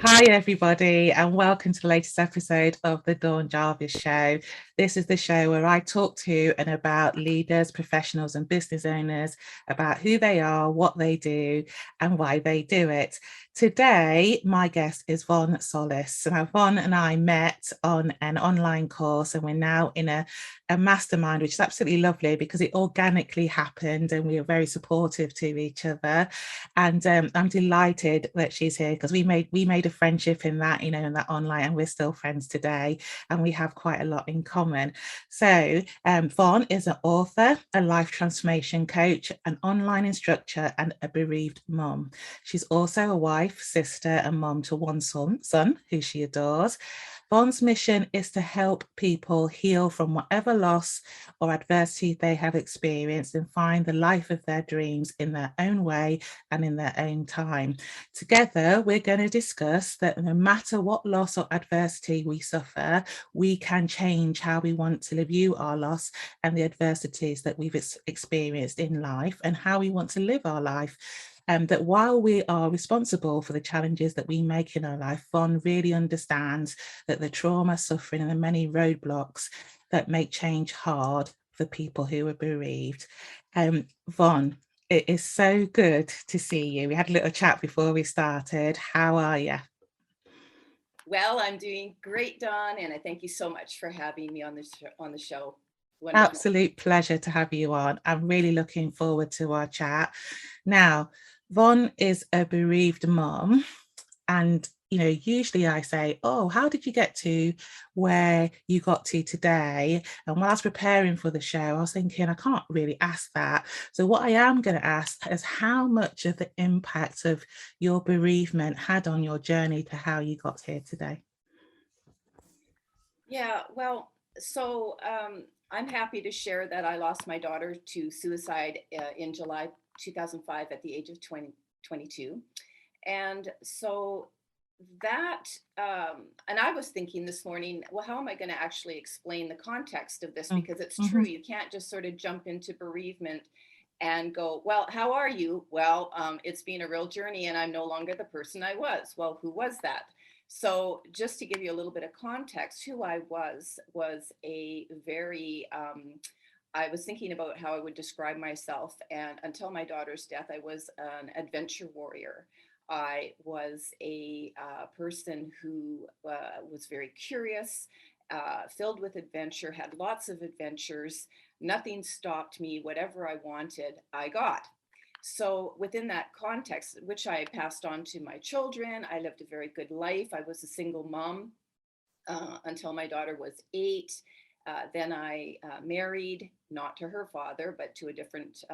Hi, everybody, and welcome to the latest episode of the Dawn Jarvis Show. This is the show where I talk to and about leaders, professionals, and business owners about who they are, what they do, and why they do it. Today, my guest is Vonne Solis. Now, Vonne and I met on an online course, and we're now in a mastermind, which is absolutely lovely because it organically happened and we are very supportive to each other. And I'm delighted that she's here because we made a friendship in that, in that online, and we're still friends today, and we have quite a lot in common. So Vonne is an author, a life transformation coach, an online instructor, and a bereaved mum. She's also a wife, sister, and mum to one son who she adores. Vonne's mission is to help people heal from whatever loss or adversity they have experienced and find the life of their dreams in their own way and in their own time. Together, we're going to discuss that no matter what loss or adversity we suffer, we can change how we want to view our loss and the adversities that we've experienced in life and how we want to live our life. That while we are responsible for the challenges that we make in our life, Vonne really understands that the trauma, suffering, and the many roadblocks that make change hard for people who are bereaved. Vonne, it is so good to see you. We had a little chat before we started. How are you? Well, I'm doing great, Dawn, and I thank you so much for having me on the show. Wonderful. Absolute pleasure to have you on. I'm really looking forward to our chat. Now, Vonne is a bereaved mom, and usually I say, oh, how did you get to where you got to today? And while I was preparing for the show, I was thinking, I can't really ask that. So what I am going to ask is how much of the impact of your bereavement had on your journey to how you got here today? Yeah, well, so I'm happy to share that I lost my daughter to suicide in July 2005 at the age of 22. And so that, and I was thinking this morning, well, how am I going to actually explain the context of this? Because it's true, Mm-hmm. you can't just sort of jump into bereavement and go, well, how are you? Well, it's been a real journey and I'm no longer the person I was. Well, who was that? So, just to give you a little bit of context, who I was a very, I was thinking about how I would describe myself. And until my daughter's death, I was an adventure warrior. I was a person who was very curious, filled with adventure, had lots of adventures. Nothing stopped me. Whatever I wanted, I got. So, within that context, which I passed on to my children, I lived a very good life. I was a single mom until my daughter was 8. Then I married, not to her father, but to a different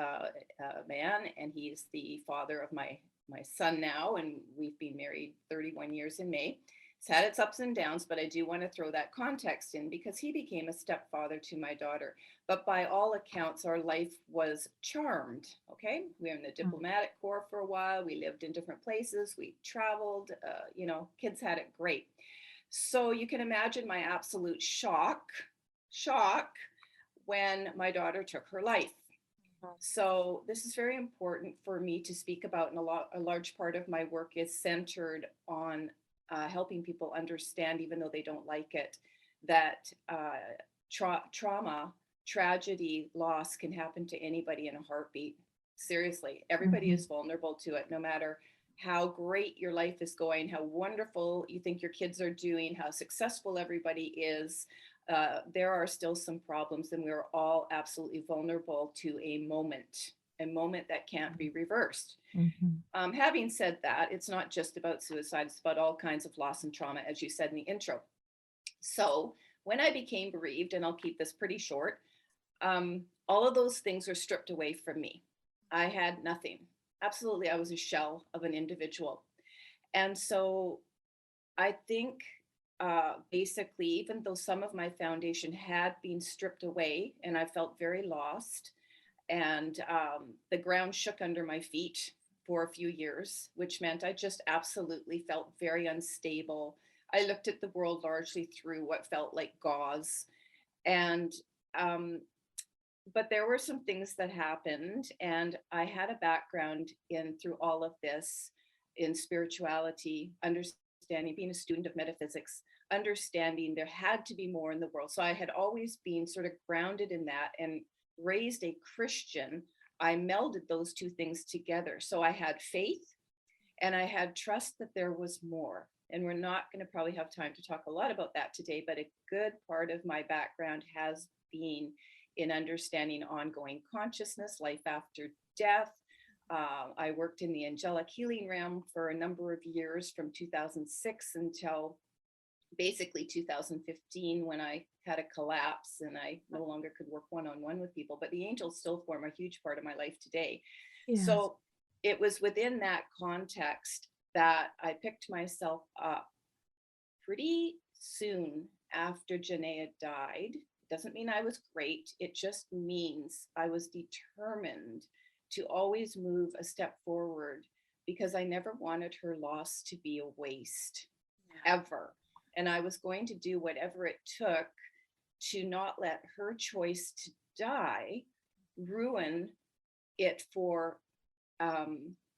man, and he's the father of my son now, and we've been married 31 years in May. It's had its ups and downs, but I do want to throw that context in because he became a stepfather to my daughter. But by all accounts, our life was charmed. Okay, we were in the diplomatic corps for a while. We lived in different places. We traveled. Kids had it great. So you can imagine my absolute shock when my daughter took her life. So this is very important for me to speak about, and a large part of my work is centered on helping people understand, even though they don't like it, that trauma, tragedy, loss can happen to anybody in a heartbeat. Seriously, everybody Mm-hmm. is vulnerable to it, no matter how great your life is going, how wonderful you think your kids are doing, how successful everybody is. There are still some problems, and we're all absolutely vulnerable to a moment that can't be reversed. Mm-hmm. Having said that, it's not just about suicide, it's about all kinds of loss and trauma, as you said in the intro. So, when I became bereaved, and I'll keep this pretty short, all of those things were stripped away from me. I had nothing. Absolutely, I was a shell of an individual. And so I think basically, even though some of my foundation had been stripped away and I felt very lost, and the ground shook under my feet for a few years, which meant I just absolutely felt very unstable. I looked at the world largely through what felt like gauze. And um, but there were some things that happened, and I had a background in through all of this in spirituality, understanding, being a student of metaphysics, understanding there had to be more in the world. So I had always been sort of grounded in that and raised a Christian. I melded those two things together. So I had faith and I had trust that there was more. And we're not going to probably have time to talk a lot about that today, but a good part of my background has been in understanding ongoing consciousness, life after death. I worked in the angelic healing realm for a number of years from 2006 until basically 2015 when I had a collapse and I no longer could work one-on-one with people, but the angels still form a huge part of my life today. Yes. So it was within that context that I picked myself up pretty soon after Janaea died. Doesn't mean I was great. It just means I was determined to always move a step forward because I never wanted her loss to be a waste, ever. And I was going to do whatever it took to not let her choice to die ruin it for,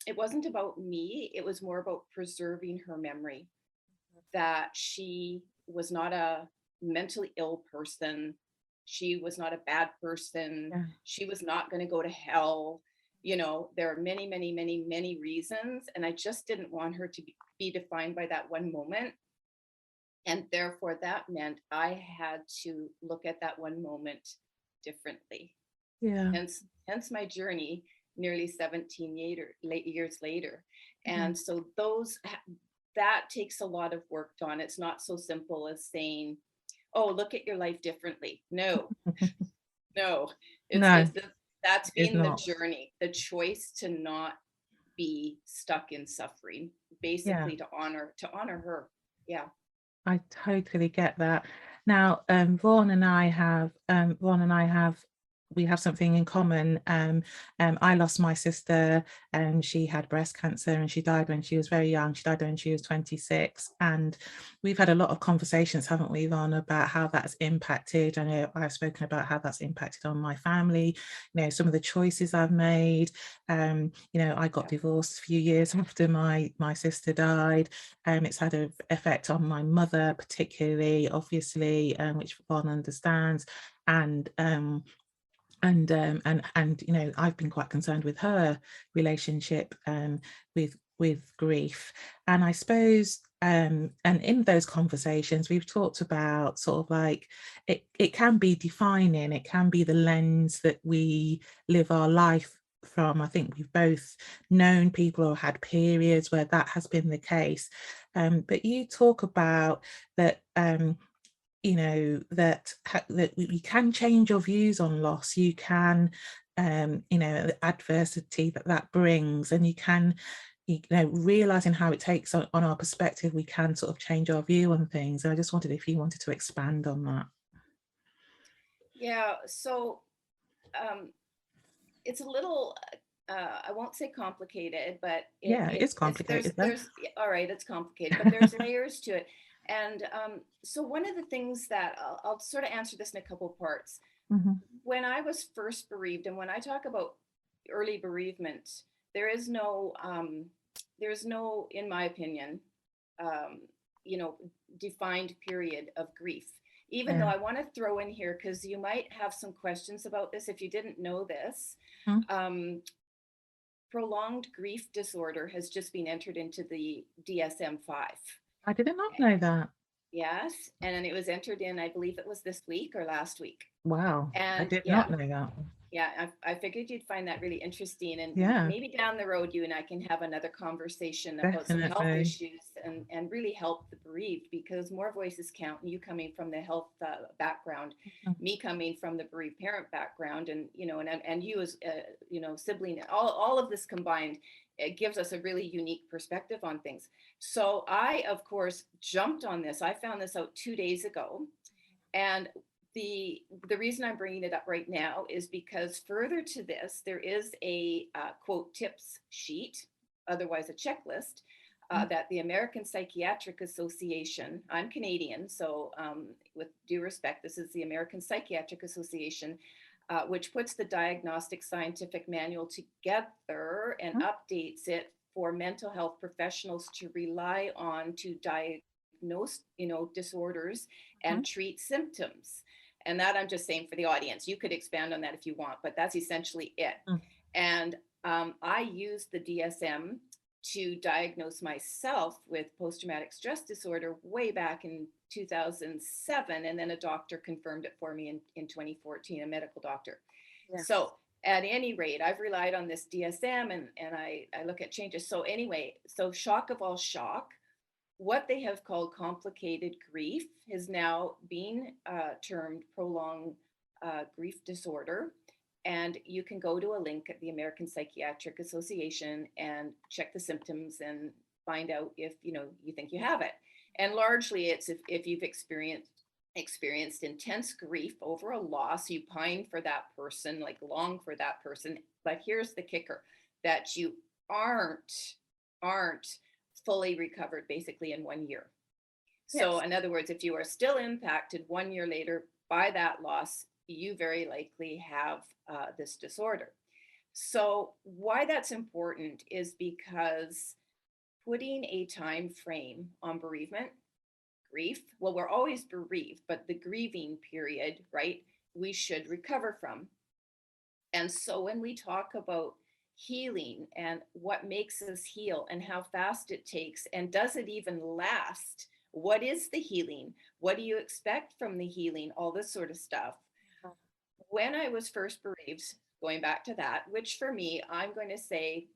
it wasn't about me, it was more about preserving her memory, that she was not a mentally ill person. She was not a bad person. Yeah. She was not going to go to hell. You know, there are many, many, many, many reasons. And I just didn't want her to be defined by that one moment. And therefore, that meant I had to look at that one moment differently. Yeah. Hence my journey nearly 17 years later. Mhm. And so that takes a lot of work, Dawn. It's not so simple as saying, oh, look at your life differently. No, no, No, that's it's been the not. journey, the choice to not be stuck in suffering, Yeah, basically to honor her. Yeah. I totally get that. Now, Vaughan and I have, we have something in common. I lost my sister, and she had breast cancer, and she died when she was very young. She died when she was 26, and we've had a lot of conversations, haven't we, Vaughan, about how that's impacted. I know I've spoken about how that's impacted on my family. You know, some of the choices I've made. You know, I got divorced a few years after my sister died. It's had an effect on my mother, particularly, obviously, which one understands, and you know, I've been quite concerned with her relationship with grief. And I suppose and in those conversations we've talked about sort of like it can be defining, it can be the lens that we live our life from. I think we've both known people or had periods where that has been the case, but you talk about that, you know, that you can change your views on loss. You can, you know, the adversity that brings, and you can, you know, realizing how it takes on our perspective, we can sort of change our view on things. And I just wondered if you wanted to expand on that. Yeah. So it's a little, I won't say complicated, but Yeah, it's there's complicated though. all right, it's complicated, but there's layers to it. And so one of the things that I'll sort of answer this in a couple parts. Mm-hmm. When I was first bereaved, and when I talk about early bereavement, there is no, in my opinion, um, you know, defined period of grief. Even though Yeah. I want to throw in here, because you might have some questions about this if you didn't know this, Hmm? um, prolonged grief disorder has just been entered into the DSM-5. I did not know that. Yes, and it was entered in, I believe it was this week or last week. Wow, I And did yeah, not know that. yeah, I figured you'd find that really interesting. And Yeah, maybe down the road, you and I can have another conversation about some health definitely. issues and really help the bereaved, because more voices count. And you coming from the health background, me coming from the bereaved parent background, and you know, and you as you know, sibling, all of this combined, it gives us a really unique perspective on things. So I, of course, jumped on this. I found this out 2 days ago, and the reason I'm bringing it up right now is because further to this, there is a quote tips sheet, otherwise a checklist, that the American Psychiatric Association, I'm Canadian, so with due respect, this is the American Psychiatric Association, which puts the diagnostic scientific manual together and updates it for mental health professionals to rely on to diagnose, disorders and treat symptoms. And that I'm just saying for the audience. You could expand on that if you want, but that's essentially it. And I used the DSM to diagnose myself with post-traumatic stress disorder way back in 2007. And then a doctor confirmed it for me in 2014, a medical doctor. Yes. So at any rate, I've relied on this DSM and I look at changes. So anyway, so shock of all shock, what they have called complicated grief is now being termed prolonged grief disorder. And you can go to a link at the American Psychiatric Association and check the symptoms and find out if you think you have it. And largely it's if you've experienced intense grief over a loss, you pine for that person, like long for that person. But here's the kicker, that you aren't fully recovered basically in 1 year. Yes. So in other words, if you are still impacted 1 year later by that loss, you very likely have this disorder. So why that's important is because putting a time frame on bereavement, grief, well, we're always bereaved, but the grieving period, right, we should recover from. And so when we talk about healing and what makes us heal and how fast it takes, and does it even last? What is the healing? What do you expect from the healing? All this sort of stuff. When I was first bereaved, going back to that, which for me, I'm going to say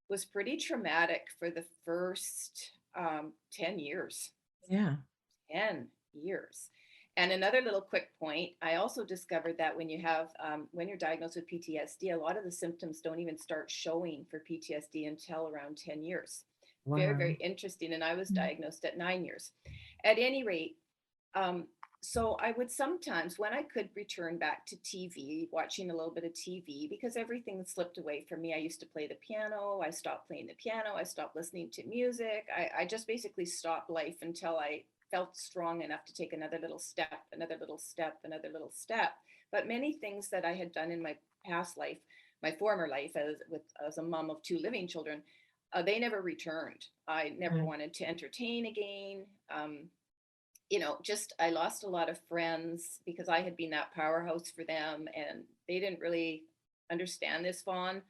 was pretty traumatic for the first 10 years. Yeah. 10 years. And another little quick point, I also discovered that when you're diagnosed with PTSD, a lot of the symptoms don't even start showing for PTSD until around 10 years. Wow. Very, very interesting. And I was diagnosed at 9 years. At any rate, so I would sometimes, when I could return back to TV, watching a little bit of TV, because everything slipped away from me. I used to play the piano. I stopped playing the piano. I stopped listening to music. I just basically stopped life until I felt strong enough to take another little step, another little step, another little step. But many things that I had done in my past life, my former life as a mom of 2 living children, they never returned. I never wanted to entertain again. I lost a lot of friends because I had been that powerhouse for them, and they didn't really understand this, Vonne.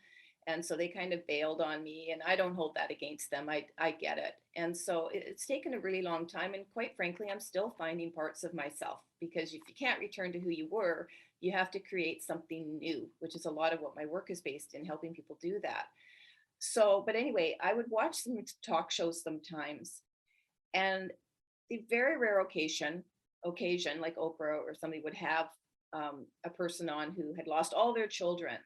And so they kind of bailed on me, and I don't hold that against them. I get it. And so it's taken a really long time. And quite frankly, I'm still finding parts of myself, because if you can't return to who you were, you have to create something new, which is a lot of what my work is based in, helping people do that. So, but anyway, I would watch some talk shows sometimes, and the very rare occasion like Oprah or somebody would have a person on who had lost all their children,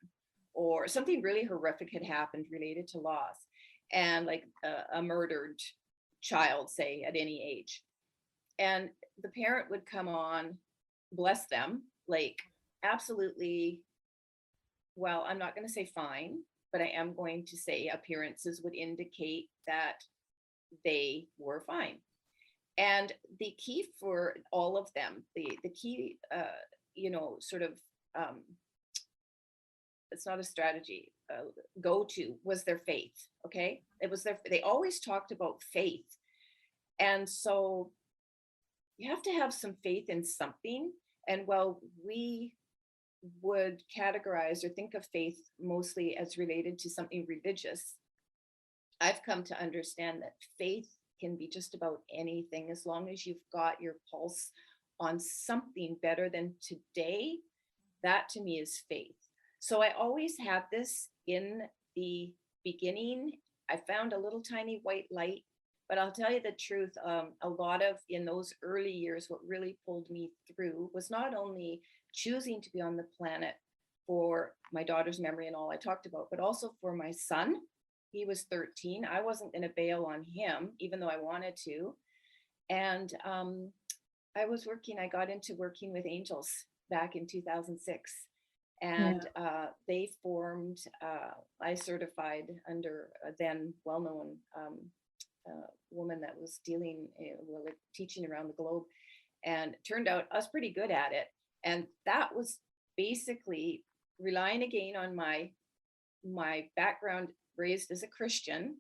or something really horrific had happened related to loss, and like a murdered child, say, at any age. And the parent would come on, bless them, like absolutely, well, I'm not going to say fine, but I am going to say appearances would indicate that they were fine. And the key for all of them, the key, it's not a strategy, go-to was their faith. Okay. It was they always talked about faith. And so you have to have some faith in something. And while we would categorize or think of faith mostly as related to something religious, I've come to understand that faith can be just about anything, as long as you've got your pulse on something better than today. That to me is faith. So I always had this in the beginning. I found a little tiny white light, but I'll tell you the truth, a lot of, in those early years, what really pulled me through was not only choosing to be on the planet for my daughter's memory and all I talked about, but also for my son. He was 13. I wasn't going to bail on him, even though I wanted to. And I got into working with angels back in 2006. And they formed, I certified under a then well-known woman that was teaching around the globe. And it turned out I was pretty good at it. And that was basically relying again on my background, raised as a Christian,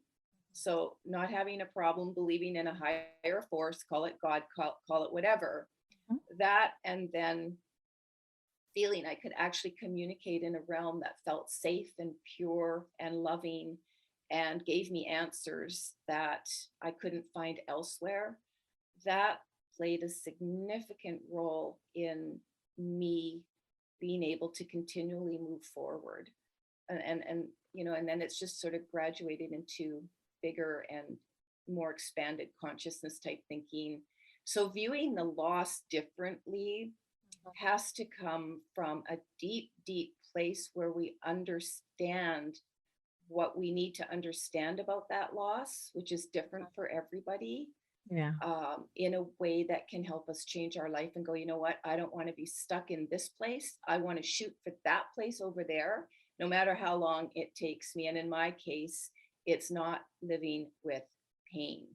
so not having a problem believing in a higher force, call it God, call it whatever, that, and then feeling I could actually communicate in a realm that felt safe and pure and loving and gave me answers that I couldn't find elsewhere. That played a significant role in me being able to continually move forward. And you know, and then it's just sort of graduated into bigger and more expanded consciousness type thinking. So viewing the loss differently has to come from a deep, deep place where we understand what we need to understand about that loss, which is different for everybody, Yeah. in a way that can help us change our life and go, you know what, I don't want to be stuck in this place. I want to shoot for that place over there, no matter how long it takes me. And in my case, it's not living with pain.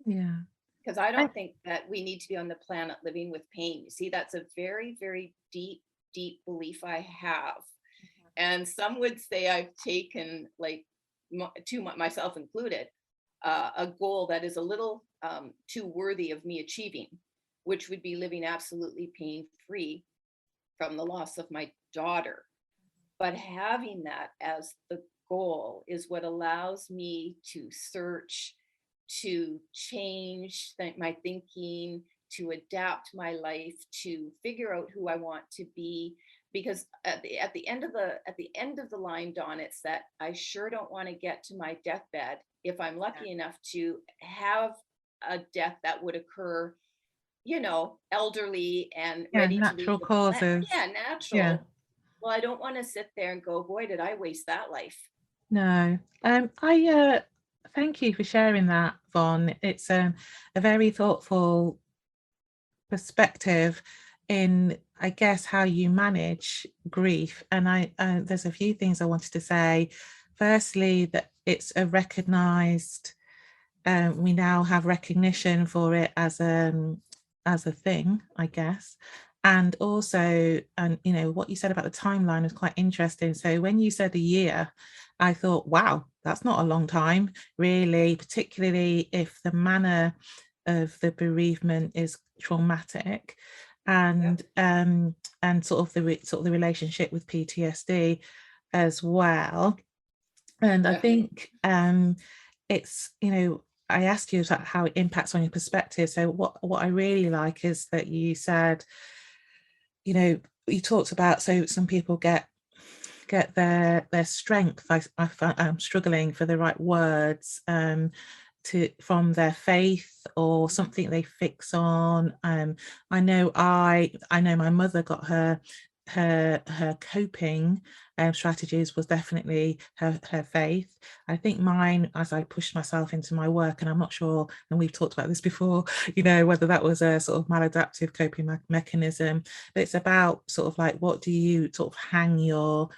Yeah. Because I I, don't think that we need to be on the planet living with pain. You see, that's a very, very deep, deep belief I have. And some would say I've taken, like, to myself included, a goal that is a little too worthy of me achieving, which would be living absolutely pain free from the loss of my daughter. But having that as the goal is what allows me to search, to change my thinking, to adapt my life, to figure out who I want to be. Because at the end of the line, Dawn, it's that I sure don't want to get to my deathbed, if I'm lucky enough to have a death that would occur, you know, elderly and yeah, ready to leave natural the planet. causes. Yeah, Yeah. natural. Well, I don't want to sit there and go, boy, did I waste that life. No. I thank you for sharing that, Vonne. It's a very thoughtful perspective in, I guess, how you manage grief. And I there's a few things I wanted to say. Firstly, that it's a recognized, we now have recognition for it as a thing, I guess. And also, and you know, what you said about the timeline was quite interesting. So when you said a year, I thought, wow, that's not a long time, really, particularly if the manner of the bereavement is traumatic, Yep. and sort of the relationship with PTSD as well. And I Yeah. think it's, you know, I asked you about how it impacts on your perspective. So what I really like is that you said, you know, you talked about, so some people get their strength. I'm struggling for the right words, to from their faith or something they fix on. I know my mother got her coping strategies was definitely her faith. I think mine, as I pushed myself into my work, and I'm not sure, and we've talked about this before, you know, whether that was a sort of maladaptive coping mechanism, but it's about sort of like, what do you sort of hang your,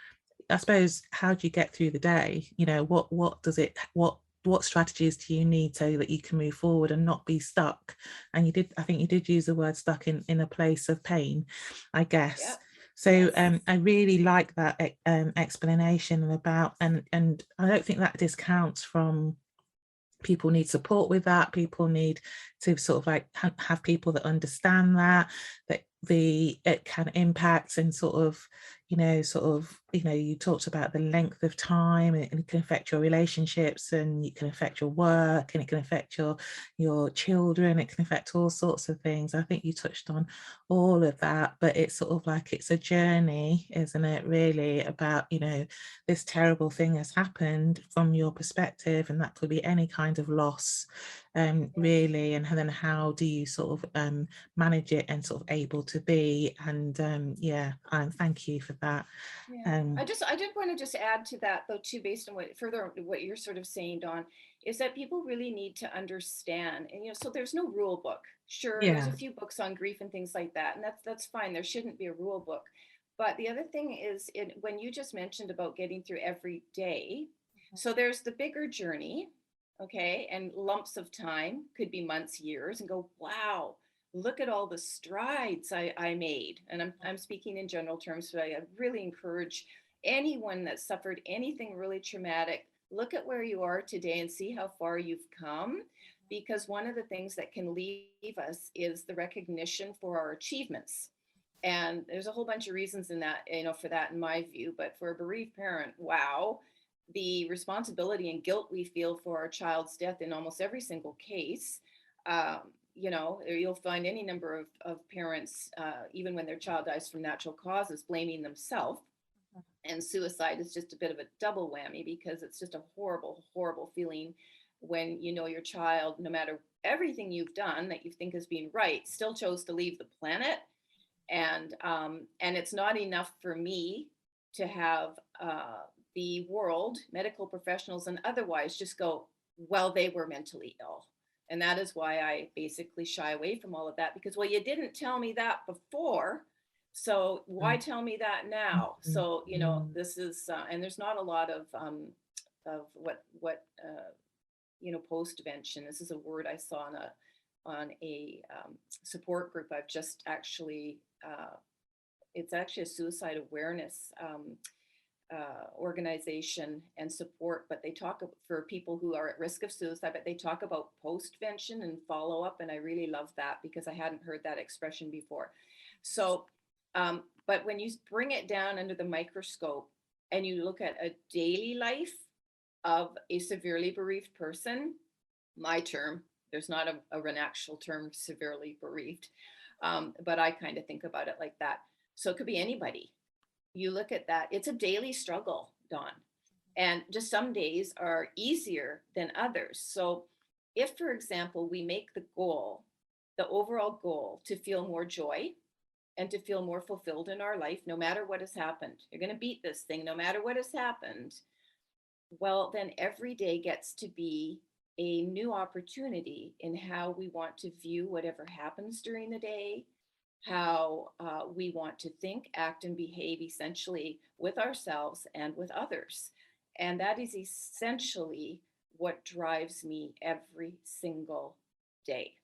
I suppose, how do you get through the day? You know, what does it, what strategies do you need so that you can move forward and not be stuck? And you did, I think you did use the word stuck in a place of pain, I guess. Yep. So Yes. I really like that explanation about, and I don't think that discounts from, people need support with that. People need to sort of like have people that understand that it can impact and sort of, you know, you talked about the length of time, and it can affect your relationships, and it can affect your work, and it can affect your children, it can affect all sorts of things. I think you touched on all of that, but it's sort of like, it's a journey, isn't it, really, about, you know, this terrible thing has happened from your perspective, and that could be any kind of loss, really, and then how do you sort of manage it and sort of able to be, and thank you for that. Yeah. I did want to just add to that though too, based on what you're sort of saying, Dawn, is that people really need to understand. And you know, so there's no rule book. Sure, there's a Yeah, few books on grief and things like that, and that's fine. There shouldn't be a rule book. But the other thing is, when you just mentioned about getting through every day, so there's the bigger journey, okay, and lumps of time, could be months, years, and go, wow, look at all the strides I made. And I'm speaking in general terms, but I really encourage anyone that suffered anything really traumatic, look at where you are today and see how far you've come. Because one of the things that can leave us is the recognition for our achievements. And there's a whole bunch of reasons in that, for that, in my view. But for a bereaved parent, wow, the responsibility and guilt we feel for our child's death in almost every single case. Um, you'll find any number of parents, even when their child dies from natural causes, blaming themselves. And suicide is just a bit of a double whammy, because it's just a horrible, horrible feeling when you know your child, no matter everything you've done that you think is being right, still chose to leave the planet. And it's not enough for me to have the world, medical professionals and otherwise, just go, well, they were mentally ill. And that is why I basically shy away from all of that, because, well, you didn't tell me that before, so why tell me that now? So this is and there's not a lot of postvention. This is a word I saw on a support group I've just actually it's actually a suicide awareness organization and support, but they talk for people who are at risk of suicide, but they talk about postvention and follow up. And I really love that, because I hadn't heard that expression before. So, but when you bring it down under the microscope and you look at a daily life of a severely bereaved person, my term, there's not an actual term, severely bereaved, but I kind of think about it like that. So it could be anybody. You look at that, it's a daily struggle, Dawn. And just some days are easier than others. So if, for example, we make the overall goal, to feel more joy and to feel more fulfilled in our life, no matter what has happened, you're going to beat this thing, no matter what has happened. Well, then every day gets to be a new opportunity in how we want to view whatever happens during the day, how we want to think, act, and behave essentially with ourselves and with others. And that is essentially what drives me every single day.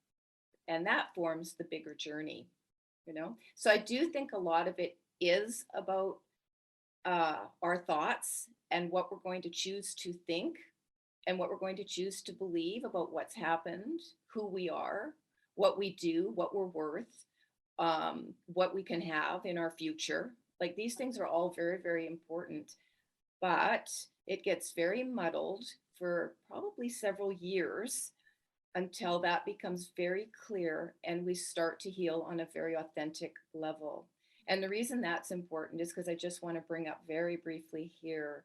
And that forms the bigger journey. So I do think a lot of it is about our thoughts and what we're going to choose to think and what we're going to choose to believe about what's happened, who we are, what we do, what we're worth, what we can have in our future. Like, these things are all very, very important, but it gets very muddled for probably several years until that becomes very clear and we start to heal on a very authentic level. And the reason that's important is because I just want to bring up very briefly here,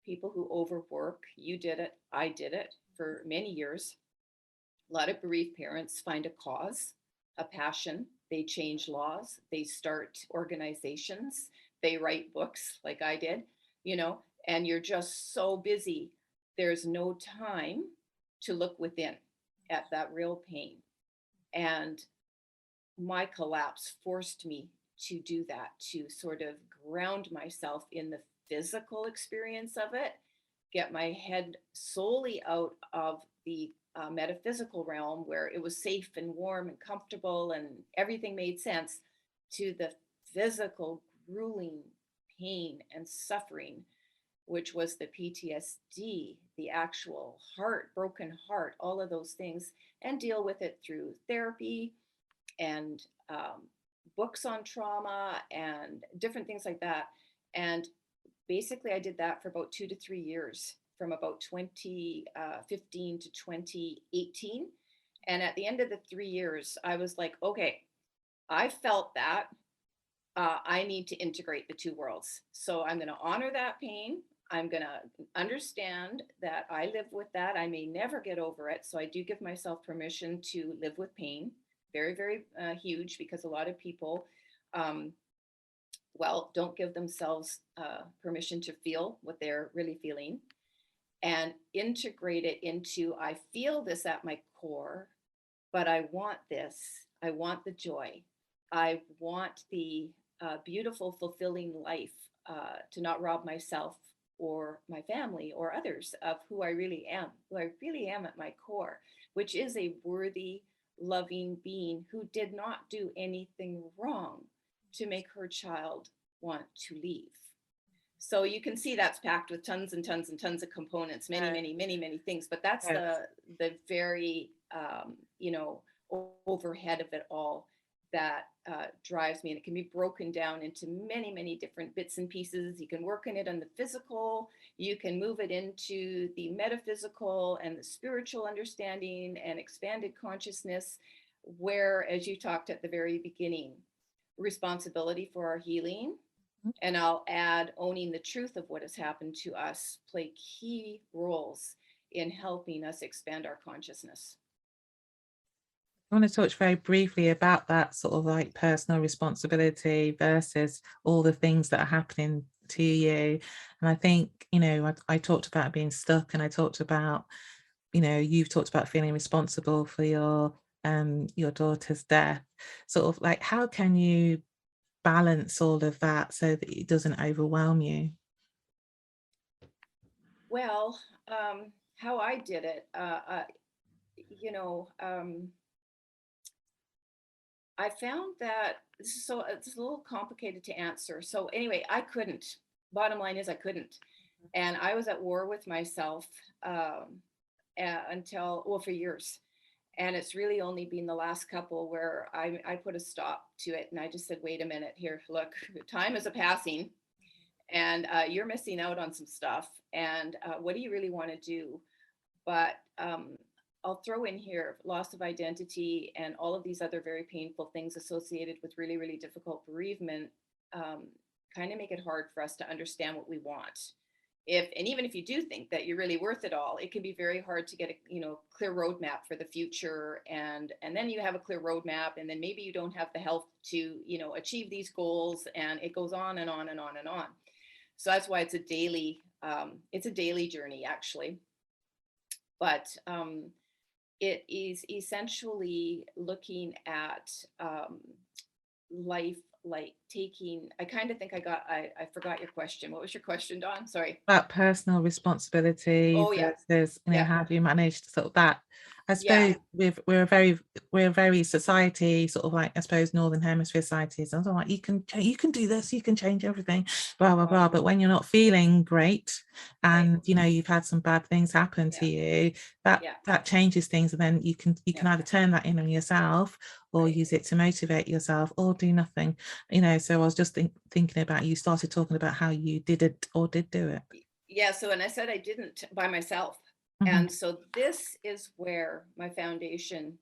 people who overwork. You did it, I did it for many years. A lot of bereaved parents find a cause, a passion. They change laws, they start organizations, they write books like I did, and you're just so busy. There's no time to look within at that real pain. And my collapse forced me to do that, to sort of ground myself in the physical experience of it, get my head solely out of the metaphysical realm where it was safe and warm and comfortable and everything made sense, to the physical, grueling pain and suffering, which was the PTSD, the actual broken heart, all of those things, and deal with it through therapy and books on trauma and different things like that. And basically, I did that for about 2 to 3 years, from about 2015 to 2018. And at the end of the 3 years, I was like, okay, I felt that. I need to integrate the two worlds. So I'm going to honor that pain. I'm going to understand that I live with that. I may never get over it. So I do give myself permission to live with pain. Very, very huge, because a lot of people, don't give themselves permission to feel what they're really feeling, and integrate it into, I feel this at my core, but I want this. I want the joy. I want the beautiful, fulfilling life, to not rob myself or my family or others of who I really am at my core, which is a worthy, loving being who did not do anything wrong to make her child want to leave. So you can see that's packed with tons and tons and tons of components, many, Right. many, many, many things. But that's Yes. the very overhead of it all that drives me. And it can be broken down into many, many different bits and pieces. You can work on it on the physical, you can move it into the metaphysical and the spiritual understanding and expanded consciousness, where, as you talked at the very beginning, responsibility for our healing, and I'll add owning the truth of what has happened to us, play key roles in helping us expand our consciousness. I want to touch very briefly about that sort of like personal responsibility versus all the things that are happening to you. And I think, I talked about being stuck, and I talked about, you've talked about feeling responsible for your daughter's death. Sort of like, how can you balance all of that so that it doesn't overwhelm you? Well, how I did it, you know, um, I found that so it's a little complicated to answer. So anyway, I couldn't. Bottom line is I couldn't, and I was at war with myself until, well, for years. And it's really only been the last couple where I put a stop to it, and I just said, wait a minute here, look, time is a passing, and you're missing out on some stuff. And what do you really want to do? But I'll throw in here loss of identity and all of these other very painful things associated with really, really difficult bereavement kind of make it hard for us to understand what we want. And even if you do think that you're really worth it all, it can be very hard to get a clear roadmap for the future. And then you have a clear roadmap, and then maybe you don't have the health to achieve these goals, and it goes on and on and on and on. So that's why it's a daily journey, actually. But it is essentially looking at life, like I kind of think I forgot your question. What was your question, Dawn? Sorry. About personal responsibility Oh yeah. versus, Yeah. how do you manage sort of that? I Yeah. suppose we're a very society, sort of like, I suppose, Northern Hemisphere societies. I was like, you can do this, you can change everything, blah blah blah. Oh, But when you're not feeling great, right. and you've had some bad things happen to Yeah. you, that Yeah. that changes things, and then you can Yeah. either turn that in on yourself, or Right. use it to motivate yourself, or do nothing. So I was just thinking about, you started talking about how you did it or did do it. Yeah. So, and I said I didn't by myself. Mhm. And so this is where my foundation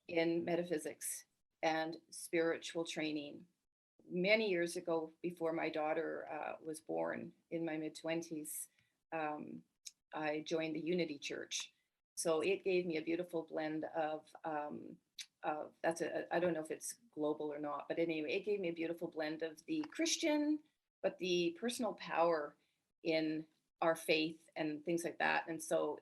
in metaphysics and spiritual training many years ago, before my daughter was born in my mid-20s, um, I joined the Unity Church. So it gave me a beautiful blend of I don't know if it's global or not, but anyway, it gave me a beautiful blend of the Christian, but the personal power in our faith and things like that. And so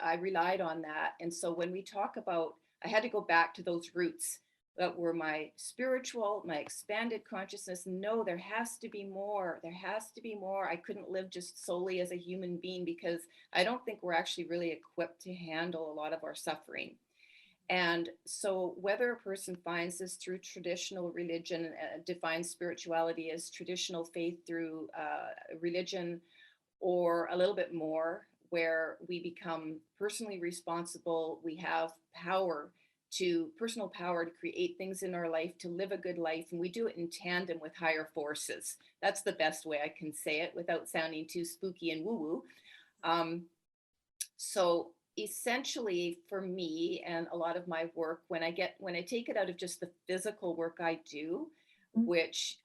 I relied on that. And so when we talk about, I had to go back to those roots that were my spiritual, my expanded consciousness. No, there has to be more. There has to be more. I couldn't live just solely as a human being, because I don't think we're actually really equipped to handle a lot of our suffering. And so, whether a person finds this through traditional religion, defines spirituality as traditional faith through religion, or a little bit more, where we become personally responsible, we have personal power to create things in our life, to live a good life, and we do it in tandem with higher forces. That's the best way I can say it without sounding too spooky and woo woo. So essentially, for me and a lot of my work, when I take it out of just the physical work I do, which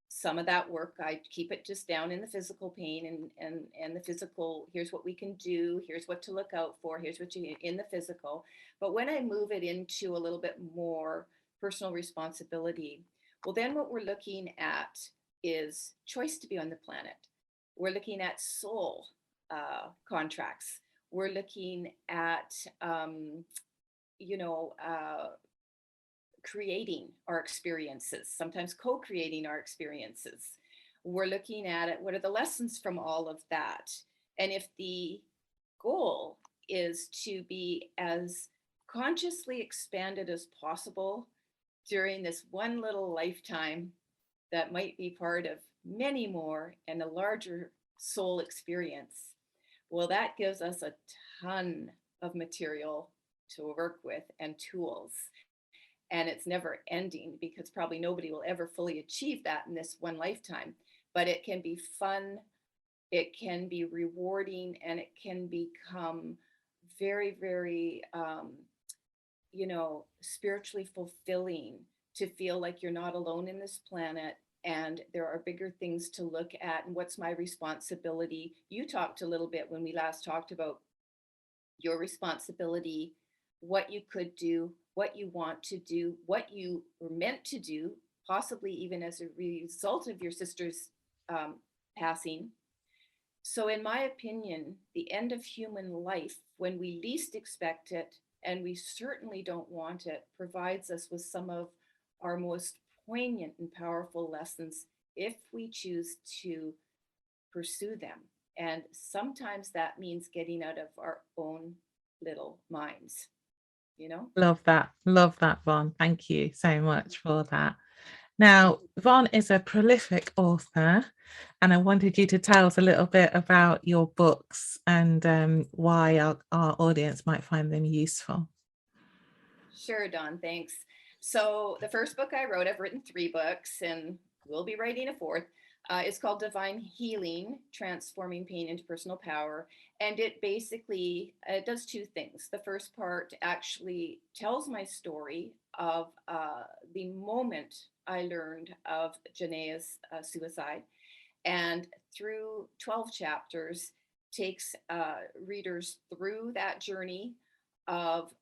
some of that work I keep it just down in the physical pain and the physical, here's what we can do, here's what to look out for, here's what you in the physical. But when I move it into a little bit more personal responsibility, well, then what we're looking at is choice to be on the planet. We're looking at soul contracts. We're looking at, you know, creating our experiences, sometimes co-creating our experiences. We're looking at it, what are the lessons from all of that? And if the goal is to be as consciously expanded as possible during this one little lifetime that might be part of many more and a larger soul experience. Well, that gives us a ton of material to work with and tools. And it's never ending because probably nobody will ever fully achieve that in this one lifetime. But it can be fun, it can be rewarding, and it can become very, very, spiritually fulfilling to feel like you're not alone in this planet and there are bigger things to look at. And what's my responsibility? You talked a little bit when we last talked about your responsibility, what you could do, what you want to do, what you were meant to do, possibly even as a result of your sister's um, passing. So, in my opinion, the end of human life, when we least expect it, and we certainly don't want it, provides us with some of our most poignant and powerful lessons if we choose to pursue them. And sometimes that means getting out of our own little minds, you know? Love that. Love that, Vonne. Thank you so much for that. Now, Vonne is a prolific author, and I wanted you to tell us a little bit about your books and why our audience might find them useful. Sure, Dawn, thanks. So, the first book I wrote, I've written 3 books and we'll be writing a fourth. It's called Divine Healing, Transforming Pain into Personal Power. And it basically does 2 things. The first part actually tells my story of the moment I learned of Janae's suicide. And through 12 chapters, takes readers through that journey of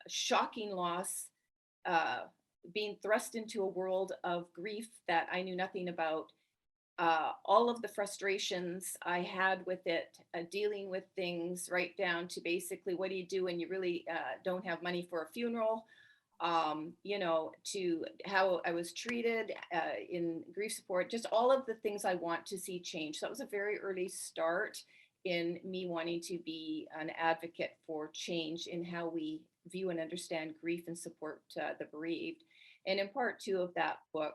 shocking loss, uh, being thrust into a world of grief that I knew nothing about, all of the frustrations I had with it, dealing with things right down to basically what do you do when you really don't have money for a funeral, to how I was treated in grief support, just all of the things I want to see change. So that was a very early start in me wanting to be an advocate for change in how we view and understand grief and support the bereaved. And in part 2 of that book,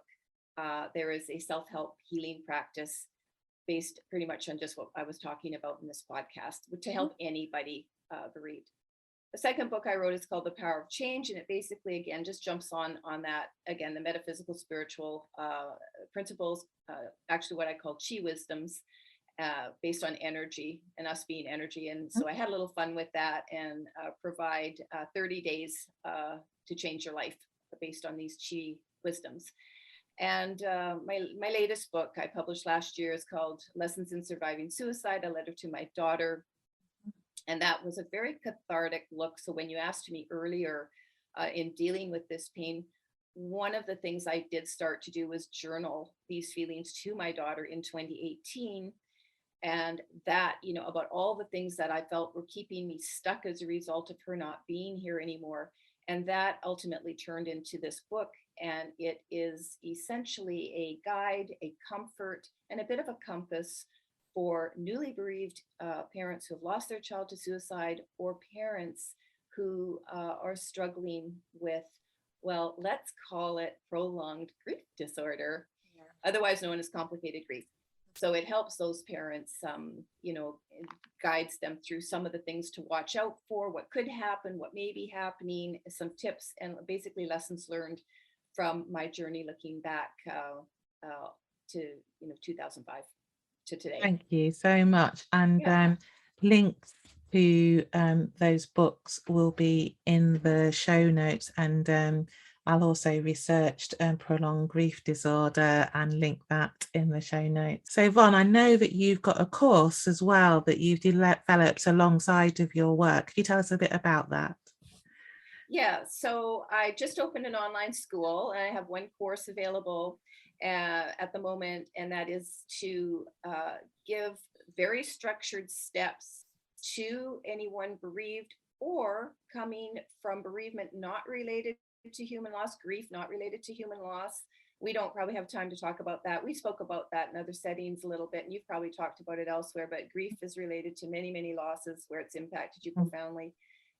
there is a self-help healing practice based pretty much on just what I was talking about in this podcast to help anybody bereaved. The second book I wrote is called The Power of Change, and it basically, again, just jumps on that, again, the metaphysical, spiritual principles, actually what I call chi wisdoms, based on energy and us being energy. And so I had a little fun with that and provide 30 days to change your life based on these chi wisdoms. And my latest book I published last year is called Lessons in Surviving Suicide, a letter to my daughter. And that was a very cathartic look. So when you asked me earlier in dealing with this pain, one of the things I did start to do was journal these feelings to my daughter in 2018. And that, about all the things that I felt were keeping me stuck as a result of her not being here anymore. And that ultimately turned into this book. And it is essentially a guide, a comfort, and a bit of a compass for newly bereaved parents who have lost their child to suicide, or parents who are struggling with, well, let's call it prolonged grief disorder, otherwise known as complicated grief. So it helps those parents, guides them through some of the things to watch out for, what could happen, what may be happening, some tips, and basically lessons learned from my journey looking back to 2005 to today. Thank you so much. And Yeah. links to those books will be in the show notes. And I'll also researched prolonged grief disorder and link that in the show notes. So Vonne, I know that you've got a course as well that you've developed alongside of your work. Could you tell us a bit about that? Yeah, so I just opened an online school and I have one course available at the moment, and that is to give very structured steps to anyone bereaved or coming from bereavement not related to human loss, grief not related to human loss. We don't probably have time to talk about that. We spoke about that in other settings a little bit, and you've probably talked about it elsewhere, but grief is related to many, many losses where it's impacted you profoundly.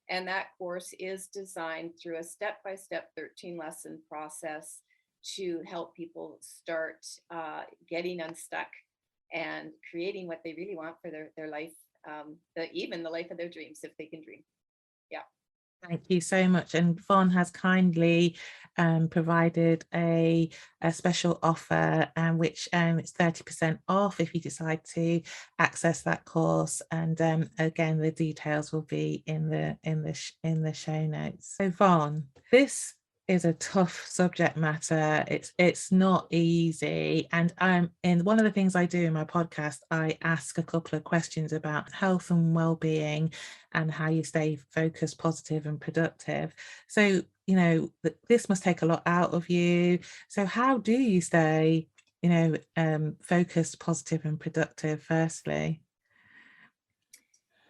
And that course is designed through a step-by-step 13-lesson process to help people start getting unstuck and creating what they really want for their life, even the life of their dreams, if they can dream. Yeah. Thank you so much. And Vonne has kindly provided a special offer, which it's 30% off if you decide to access that course. And again, the details will be in the show notes. So Vonne, this is a tough subject matter. It's not easy. And one of the things I do in my podcast, I ask a couple of questions about health and well-being and how you stay focused, positive and productive. So, this must take a lot out of you. So how do you stay, focused, positive and productive, firstly?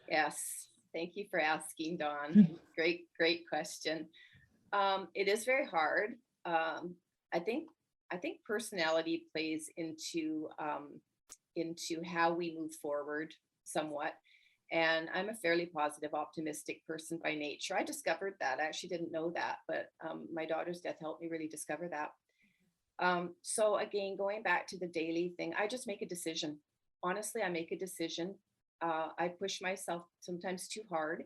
Yes. Thank you for asking, Dawn. Great question. It is very hard. I think personality plays into how we move forward somewhat. And I'm a fairly positive, optimistic person by nature. I discovered that. I actually didn't know that, but my daughter's death helped me really discover that. So again, going back to the daily thing, I just make a decision. Honestly, I make a decision. I push myself sometimes too hard.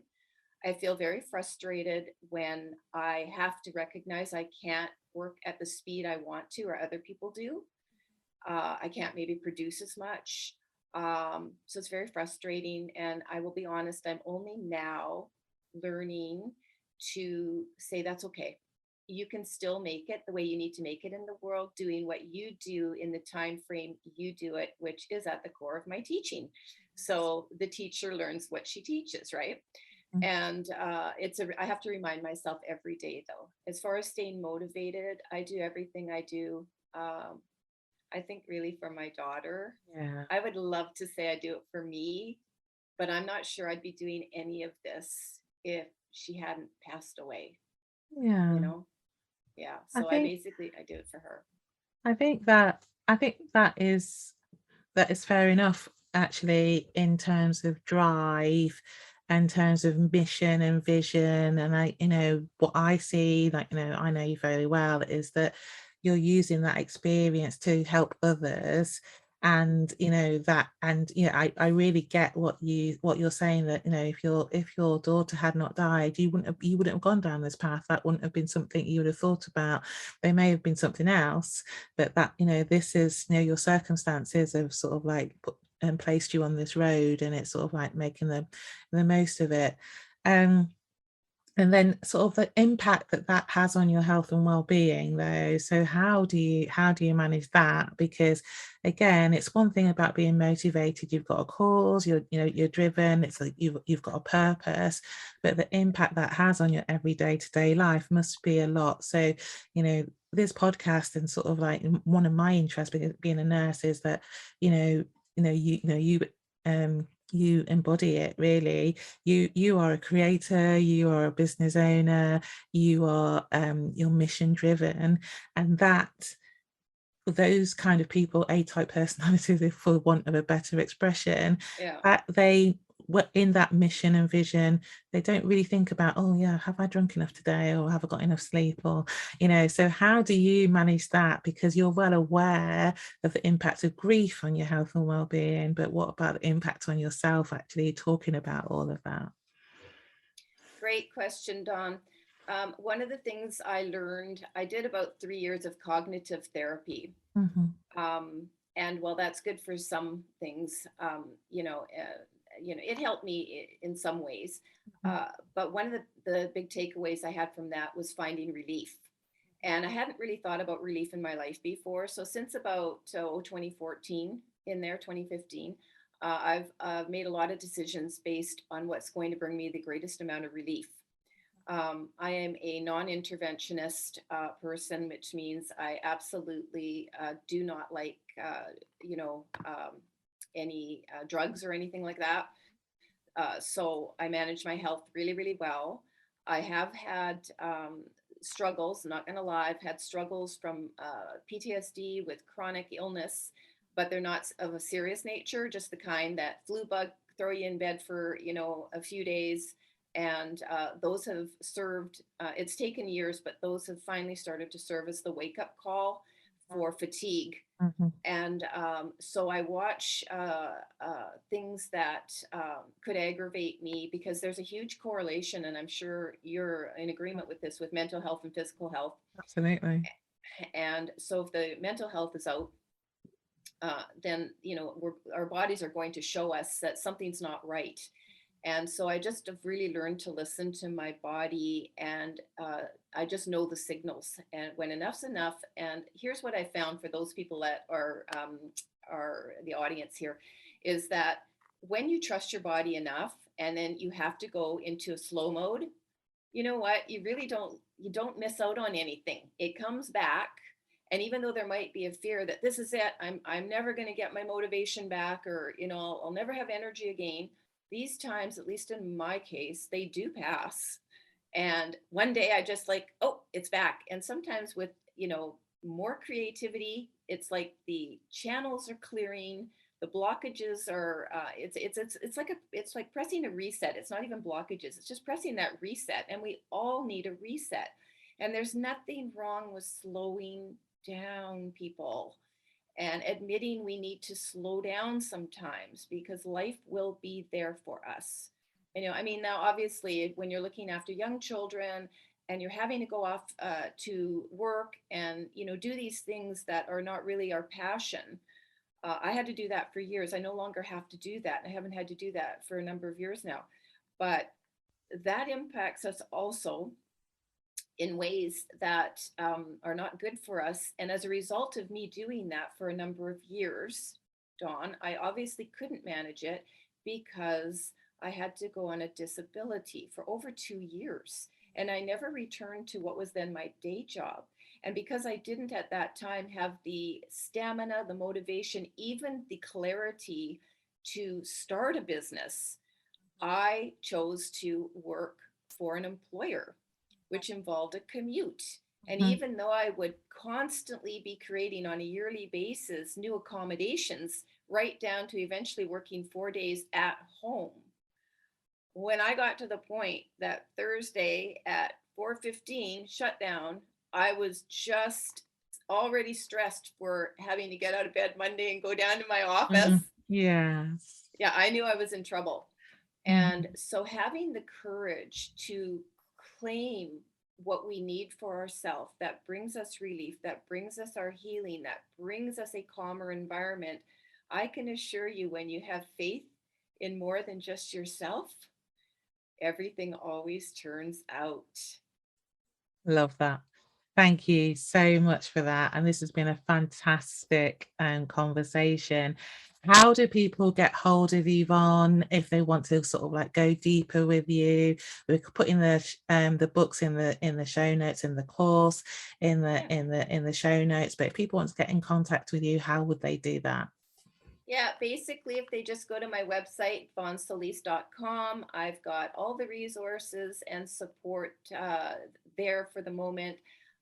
I feel very frustrated when I have to recognize I can't work at the speed I want to or other people do. I can't maybe produce as much. So it's very frustrating. And I will be honest, I'm only now learning to say that's okay. You can still make it the way you need to make it in the world, doing what you do in the time frame you do it, which is at the core of my teaching. So the teacher learns what she teaches, right? And I have to remind myself every day, though. As far as staying motivated, I do everything I do. I think really for my daughter. Yeah. I would love to say I do it for me, but I'm not sure I'd be doing any of this if she hadn't passed away, Yeah. you know? Yeah. I So I think do it for her. I think that is fair enough, actually, in terms of drive, in terms of mission and vision. And what I see, I know you very well, is that you're using that experience to help others. And I really get what you're saying, that if your daughter had not died, you wouldn't have gone down this path. That wouldn't have been something you would have thought about. There may have been something else, but that this is, your circumstances have sort of like put and placed you on this road, and it's sort of like making the most of it. And then sort of the impact that has on your health and well-being, though. So how do you manage that? Because again, it's one thing about being motivated. You've got a cause, you're driven, it's like you've got a purpose, but the impact that has on your everyday to-day life must be a lot. So this podcast, and sort of like one of my interests, being a nurse, is that you you embody it, really. You are a creator, you are a business owner, you are you're mission driven, and that, for those kind of people, A-type personalities, for want of a better expression, Yeah. that they were in that mission and vision. They don't really think about, oh yeah, have I drunk enough today, or have I got enough sleep, or so how do you manage that? Because you're well aware of the impact of grief on your health and well-being, but what about the impact on yourself, actually talking about all of that? Great question, Dawn. One of the things I learned, I did about 3 years of cognitive therapy. And while that's good for some things, it helped me in some ways. But one of the big takeaways I had from that was finding relief. And I hadn't really thought about relief in my life before. So since about 2014, in there, 2015, I've made a lot of decisions based on what's going to bring me the greatest amount of relief. I am a non-interventionist person, which means I absolutely do not like, any drugs or anything like that. So I manage my health really, really well. I have had struggles, not going to lie. I've had struggles from PTSD with chronic illness, but they're not of a serious nature, just the kind that flu bug throw you in bed for, a few days, And those have served, it's taken years, but those have finally started to serve as the wake up call for fatigue. Mhm. And so I watch things that could aggravate me, because there's a huge correlation, and I'm sure you're in agreement with this, with mental health and physical health. Absolutely. And so if the mental health is out, then our bodies are going to show us that something's not right. And so I just have really learned to listen to my body, and I just know the signals, and when enough's enough. And here's what I found for those people that are the audience here, is that when you trust your body enough, and then you have to go into a slow mode, you know what, you don't miss out on anything. It comes back. And even though there might be a fear that this is it, I'm never going to get my motivation back, or I'll never have energy again, these times, at least in my case, they do pass. And one day I just like, oh, it's back. And sometimes with more creativity, it's like the channels are clearing, the blockages are it's like pressing a reset. It's not even blockages, it's just pressing that reset, and we all need a reset. And there's nothing wrong with slowing down, people, and admitting we need to slow down sometimes, because life will be there for us. I mean, now obviously when you're looking after young children and you're having to go off to work and do these things that are not really our passion. I had to do that for years. I no longer have to do that. I haven't had to do that for a number of years now. But that impacts us also in ways that are not good for us. And as a result of me doing that for a number of years, Dawn, I obviously couldn't manage it, because I had to go on a disability for over 2 years. And I never returned to what was then my day job. And because I didn't at that time have the stamina, the motivation, even the clarity to start a business, I chose to work for an employer, which involved a commute. And Mhm. even though I would constantly be creating on a yearly basis new accommodations, right down to eventually working 4 days at home, when I got to the point that Thursday at 4:15 shut down, I was just already stressed for having to get out of bed Monday and go down to my office. Mhm. Yes. Yeah, I knew I was in trouble. And Mhm. so having the courage to claim what we need for ourselves, that brings us relief, that brings us our healing, that brings us a calmer environment, I can assure you, when you have faith in more than just yourself, everything always turns out. Love that. Thank you so much for that. And this has been a fantastic conversation. How do people get hold of you, Vonne, if they want to sort of like go deeper with you? We're putting the books in the show notes, in the course, Yeah. in the show notes. But if people want to get in contact with you, how would they do that? Yeah, basically, if they just go to my website, vonnesolis.com, I've got all the resources and support there for the moment.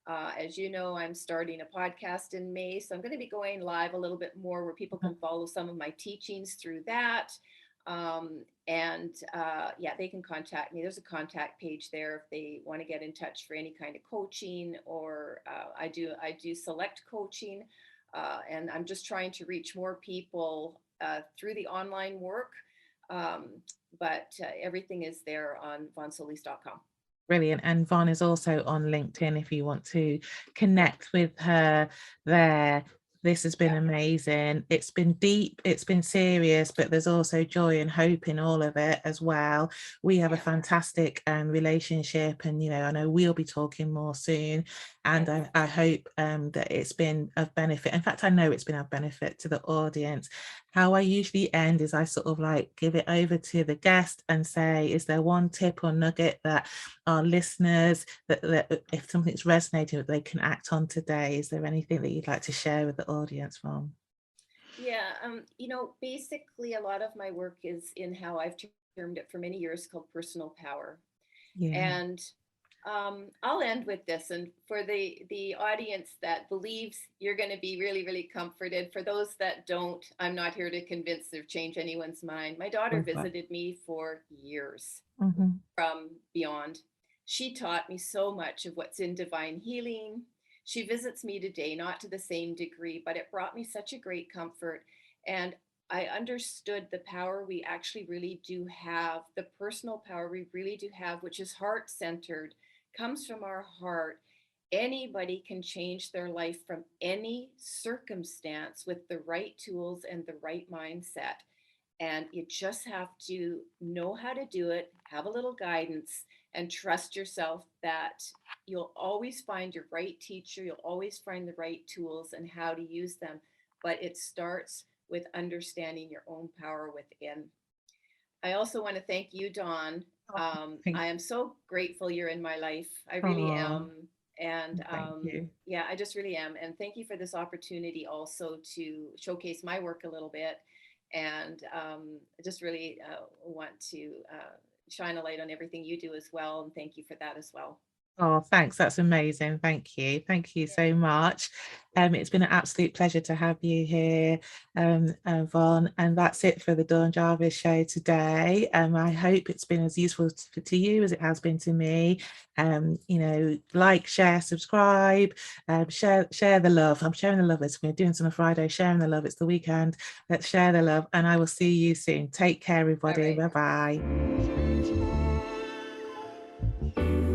As you know, I'm starting a podcast in May, so I'm going to be going live a little bit more, where people can follow some of my teachings through that. Yeah, they can contact me. There's a contact page there if they want to get in touch for any kind of coaching, or I do select coaching. And I'm just trying to reach more people through the online work. Um, but everything is there on vonnesolis.com. Brilliant. And Vonne is also on LinkedIn if you want to connect with her there. This has been Yeah. amazing. It's been deep, it's been serious, but there's also joy and hope in all of it as well. We have a Yeah. fantastic relationship, and I know we'll be talking more soon. And Yes. I hope that it's been of benefit. In fact, I know it's been of benefit to the audience. How I usually end is I sort of like give it over to the guest and say, is there one tip or nugget that our listeners, that if something's resonating, that they can act on today? Is there anything that you'd like to share with the audience, Vonne? Yeah. Basically, a lot of my work is in how I've termed it for many years, called personal power. Yeah. And I'll end with this, and for the audience that believes, you're going to be really, really comforted. For those that don't, I'm not here to convince or change anyone's mind. My daughter Perfect. visited me for years Mhm. from beyond. She taught me so much of what's in divine healing. She visits me today, not to the same degree, but it brought me such a great comfort. And I understood the power we actually really do have, the personal power we really do have, which is heart centered, comes from our heart. Anybody can change their life from any circumstance with the right tools and the right mindset. And you just have to know how to do it, have a little guidance, and trust yourself that you'll always find your right teacher, you'll always find the right tools and how to use them. But it starts with understanding your own power within. I also want to thank you, Dawn. Oh, thank I am so grateful you're in my life. I really oh, am. And thank you. yeah, I just really am. And thank you for this opportunity also to showcase my work a little bit. And I just really want to shine a light on everything you do as well. And thank you for that as well. Oh, thanks. That's amazing. Thank you. Thank you so much. It's been an absolute pleasure to have you here, Vonne. And that's it for the Dawn Jarvis show today. I hope it's been as useful to you as it has been to me. Like, share, subscribe, share the love. I'm sharing the love. We're doing some on Friday, sharing the love. It's the weekend. Let's share the love. And I will see you soon. Take care, All everybody. right. Bye bye.